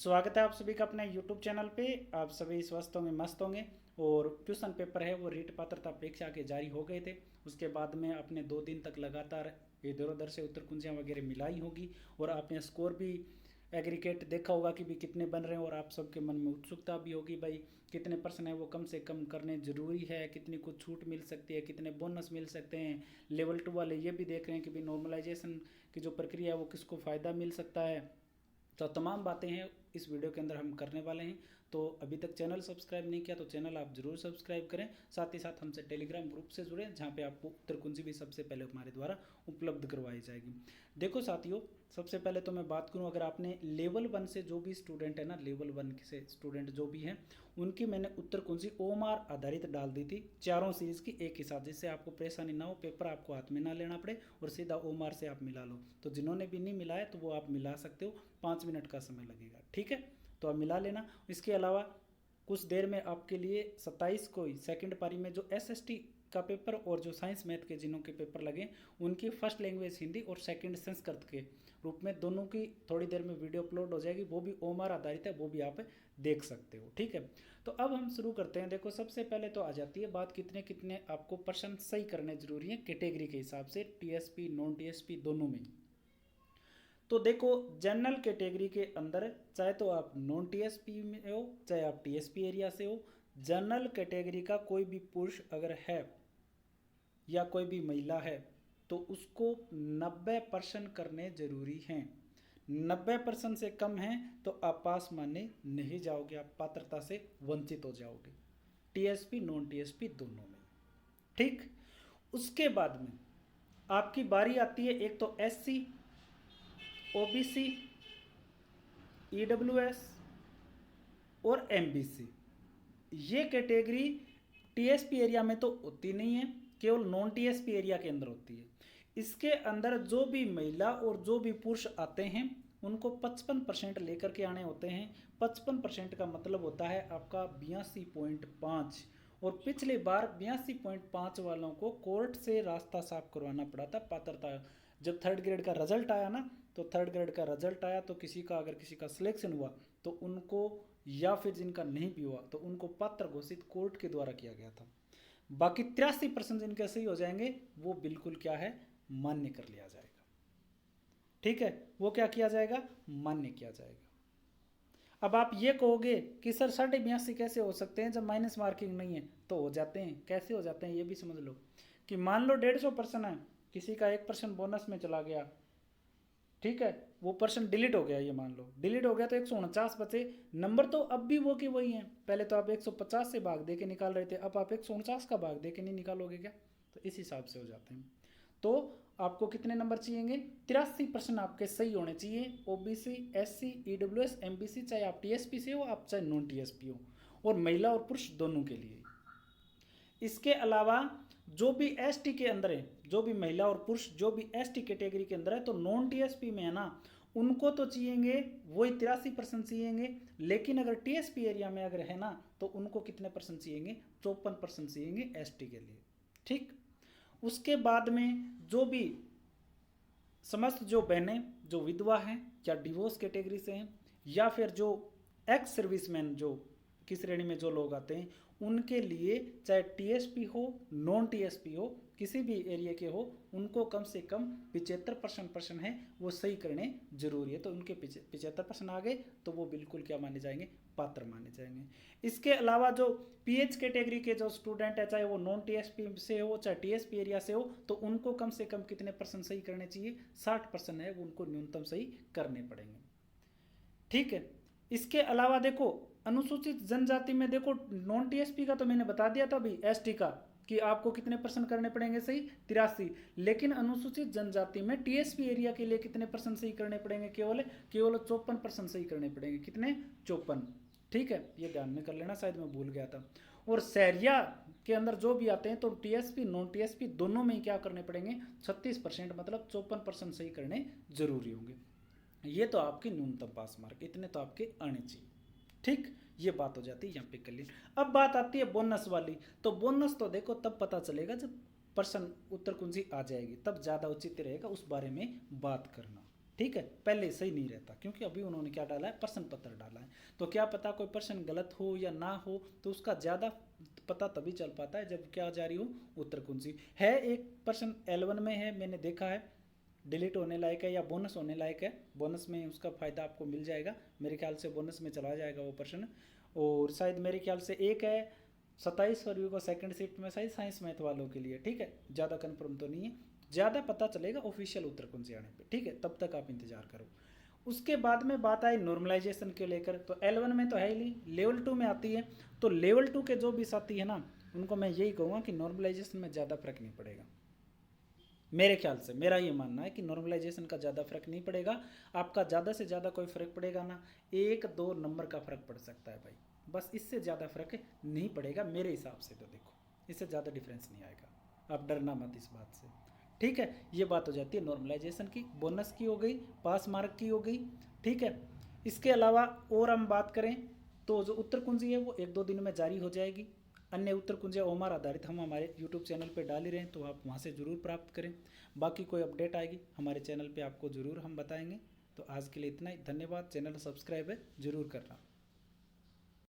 स्वागत है आप सभी का अपने YouTube चैनल पे। आप सभी स्वस्थ होंगे, मस्त होंगे। और क्वेश्चन पेपर है वो रीट पात्रता परीक्षा के जारी हो गए थे। उसके बाद में आपने 2 दिन तक लगातार इधर उधर से उत्तर कुंजियाँ वगैरह मिलाई होगी और आपने स्कोर भी एग्रीगेट देखा होगा कि भी कितने बन रहे हैं। और आप सबके मन में उत्सुकता भी होगी भाई कितने परसेंट है वो कम से कम करने ज़रूरी है, कितनी कुछ छूट मिल सकती है, कितने बोनस मिल सकते हैं। लेवल 2 वाले ये भी देख रहे हैं कि भाई नॉर्मलाइजेशन की जो प्रक्रिया है वो किसको फ़ायदा मिल सकता है। तो तमाम बातें हैं इस वीडियो के अंदर हम करने वाले हैं। तो अभी तक चैनल सब्सक्राइब नहीं किया तो चैनल आप जरूर सब्सक्राइब करें। साथ ही साथ हमसे टेलीग्राम ग्रुप से जुड़े जहां पे आपको उत्तर कुंजी भी सबसे पहले हमारे द्वारा उपलब्ध करवाई जाएगी। देखो साथियों, सबसे पहले तो मैं बात करूं, अगर आपने लेवल 1 से जो भी स्टूडेंट है ना, लेवल 1 से स्टूडेंट जो भी हैं उनकी मैंने उत्तर कुंजी ओएमआर आधारित डाल दी थी चारों सीरीज़ की एक ही साथ, जिससे आपको परेशानी ना हो, पेपर आपको हाथ में ना लेना पड़े और सीधा ओएमआर से आप मिला लो। तो जिन्होंने भी नहीं मिलाया तो वो आप मिला सकते हो, 5 मिनट का समय लगेगा, ठीक है। तो आप मिला लेना। इसके अलावा कुछ देर में आपके लिए 27 को ही सेकंड पारी में जो एसएसटी का पेपर और जो साइंस मैथ के जिन्हों के पेपर लगे उनकी फर्स्ट लैंग्वेज हिंदी और सेकंड संस्कृत के रूप में दोनों की थोड़ी देर में वीडियो अपलोड हो जाएगी। वो भी ओएमआर आधारित है, वो भी आप देख सकते हो, ठीक है। तो अब हम शुरू करते हैं। देखो सबसे पहले तो आ जाती है बात कितने कितने आपको प्रश्न सही करने जरूरी है कैटेगरी के हिसाब से, टीएसपी नॉन टीएसपी दोनों में। तो देखो जनरल कैटेगरी के अंदर चाहे तो आप नॉन टीएसपी में हो चाहे आप टीएसपी एरिया से हो, जनरल कैटेगरी का कोई भी पुरुष अगर है या कोई भी महिला है तो उसको 90% करने जरूरी हैं। 90% से कम है तो आप पास माने नहीं जाओगे, आप पात्रता से वंचित हो जाओगे, टीएसपी नॉन टीएसपी दोनों में, ठीक। उसके बाद में आपकी बारी आती है एक तो एससी, ओबीसी, ईडब्ल्यूएस और एमबीसी। ये कैटेगरी टीएसपी एरिया में तो होती नहीं है, केवल नॉन टीएसपी एरिया के अंदर होती है। इसके अंदर जो भी महिला और जो भी पुरुष आते हैं उनको 55% लेकर के आने होते हैं। 55% का मतलब होता है आपका 82.5। और पिछली बार 82.5 वालों को कोर्ट से रास्ता साफ करवाना पड़ा था पात्रता। जब थर्ड ग्रेड का रिजल्ट आया ना, तो थर्ड ग्रेड का रिजल्ट आया तो किसी का अगर किसी का सिलेक्शन हुआ तो उनको, या फिर जिनका नहीं भी हुआ तो उनको पात्र घोषित कोर्ट के द्वारा किया गया था। बाकी 83% जिनके सही हो जाएंगे वो बिल्कुल क्या है, मान्य कर लिया जाएगा, ठीक है। वो क्या किया जाएगा, मान्य किया जाएगा। अब आप ये कहोगे कि सर 82.5 कैसे हो सकते हैं जब माइनस मार्किंग नहीं है। तो हो जाते हैं, कैसे हो जाते हैं ये भी समझ लो। कि मान लो 150% है, किसी का 1% बोनस में चला गया, ठीक है, वो पर्सन डिलीट हो गया, ये मान लो डिलीट हो गया तो 149 बचे। नंबर तो अब भी वो की वही है, पहले तो आप 150 से भाग दे के निकाल रहे थे, अब आप 149 का भाग दे के नहीं निकालोगे क्या। तो इस हिसाब से हो जाते हैं। तो आपको कितने नंबर चाहिए, 83% आपके सही होने चाहिए। ओबीसी, एससी, ईडब्ल्यूएस, एमबीसी, चाहे आप टीएसपी से हो आप चाहे नॉन टीएसपी हो, और महिला और पुरुष दोनों के लिए। इसके अलावा जो भी एसटी के अंदर है, जो भी महिला और पुरुष जो भी एसटी कैटेगरी के अंदर है, तो नॉन टीएसपी में है ना, उनको तो चाहिएंगे वही 83% चाहिएंगे। लेकिन अगर टीएसपी एरिया में अगर है ना तो उनको कितने परसेंट चाहिएंगे, 54% चाहिएंगे एसटी के लिए, ठीक। उसके बाद में जो भी समस्त जो बहनें जो विधवा हैं या डिवोर्स कैटेगरी से हैं या फिर जो एक्स सर्विसमैन जो की श्रेणी में जो लोग आते हैं उनके लिए चाहे टीएसपी हो नॉन टीएसपी हो किसी भी एरिया के हो, उनको कम से कम 75% है वो सही करने जरूरी है। तो उनके 75% आ गए तो वो बिल्कुल क्या माने जाएंगे, पात्र माने जाएंगे। इसके अलावा जो पीएच कैटेगरी के जो स्टूडेंट है चाहे वो नॉन टीएसपी से हो चाहे टीएसपी एरिया से हो, तो उनको कम से कम कितने परसेंट सही करने चाहिए, 60% है वो उनको न्यूनतम सही करने पड़ेंगे, ठीक है। इसके अलावा देखो अनुसूचित जनजाति में देखो नॉन टीएसपी का तो मैंने बता दिया था अभी, एसटी का कि आपको कितने परसेंट करने पड़ेंगे सही, 83। लेकिन अनुसूचित जनजाति में टीएसपी एरिया के लिए कितने परसेंट सही करने पड़ेंगे, केवल 54% सही करने पड़ेंगे, कितने, 54, ठीक है। ये ध्यान में कर लेना, शायद मैं भूल गया था। और शहरिया के अंदर जो भी आते हैं तो टीएसपी नॉन टीएसपी दोनों में ही क्या करने पड़ेंगे, 36%, मतलब 54% सही करने जरूरी होंगे। ये तो आपके न्यूनतम पास मार्क, इतने तो आपके आने चाहिए, ठीक। ये बात हो जाती है यहाँ पे क्लियर। अब बात आती है बोनस वाली। तो बोनस तो देखो तब पता चलेगा जब पर्सन उत्तर कुंजी आ जाएगी, तब ज़्यादा उचित रहेगा उस बारे में बात करना, ठीक है, पहले सही नहीं रहता, क्योंकि अभी उन्होंने क्या डाला है, प्रश्न पत्र डाला है। तो क्या पता कोई प्रश्न गलत हो या ना हो, तो उसका ज़्यादा पता तभी चल पाता है जब क्या जारी हो, उत्तर कुंजी है। एक प्रश्न L1 में है, मैंने देखा है, डिलीट होने लायक है या बोनस होने लायक है, बोनस में उसका फ़ायदा आपको मिल जाएगा, मेरे ख्याल से बोनस में चला जाएगा वो प्रश्न। और शायद मेरे ख्याल से एक है 27 फरवरी को सेकंड शिफ्ट में, शायद साइंस मैथ वालों के लिए, ठीक है, ज़्यादा कन्फर्म तो नहीं है, ज़्यादा पता चलेगा ऑफिशियल उत्तर कुंजी आने पे, ठीक है, तब तक आप इंतजार करो। उसके बाद में बात आई नॉर्मलाइजेशन के लेकर, तो L1 में तो है ही, लेवल 2 में आती है, तो लेवल 2 के जो भी साथी है ना, उनको मैं यही कहूँगा कि नॉर्मलाइजेशन में ज़्यादा फर्क नहीं पड़ेगा, मेरे ख्याल से, मेरा ये मानना है कि नॉर्मलाइजेशन का ज़्यादा फर्क नहीं पड़ेगा आपका, ज़्यादा से ज़्यादा कोई फ़र्क पड़ेगा ना, 1-2 नंबर का फ़र्क पड़ सकता है भाई, बस इससे ज़्यादा फर्क नहीं पड़ेगा मेरे हिसाब से, तो देखो इससे ज़्यादा डिफरेंस नहीं आएगा, आप डरना मत इस बात से, ठीक है। ये बात हो जाती है नॉर्मलाइजेशन की, बोनस की हो गई, पास मार्क की हो गई, ठीक है। इसके अलावा और हम बात करें तो जो उत्तर कुंजी है वो 1-2 दिन में जारी हो जाएगी। अन्य उत्तर कुंजियाँ ओमार आधारित हम हमारे यूट्यूब चैनल पर डाल ही रहे हैं, तो आप वहाँ से ज़रूर प्राप्त करें। बाकी कोई अपडेट आएगी हमारे चैनल पे आपको ज़रूर हम बताएंगे। तो आज के लिए इतना ही, धन्यवाद। चैनल सब्सक्राइब है ज़रूर करना।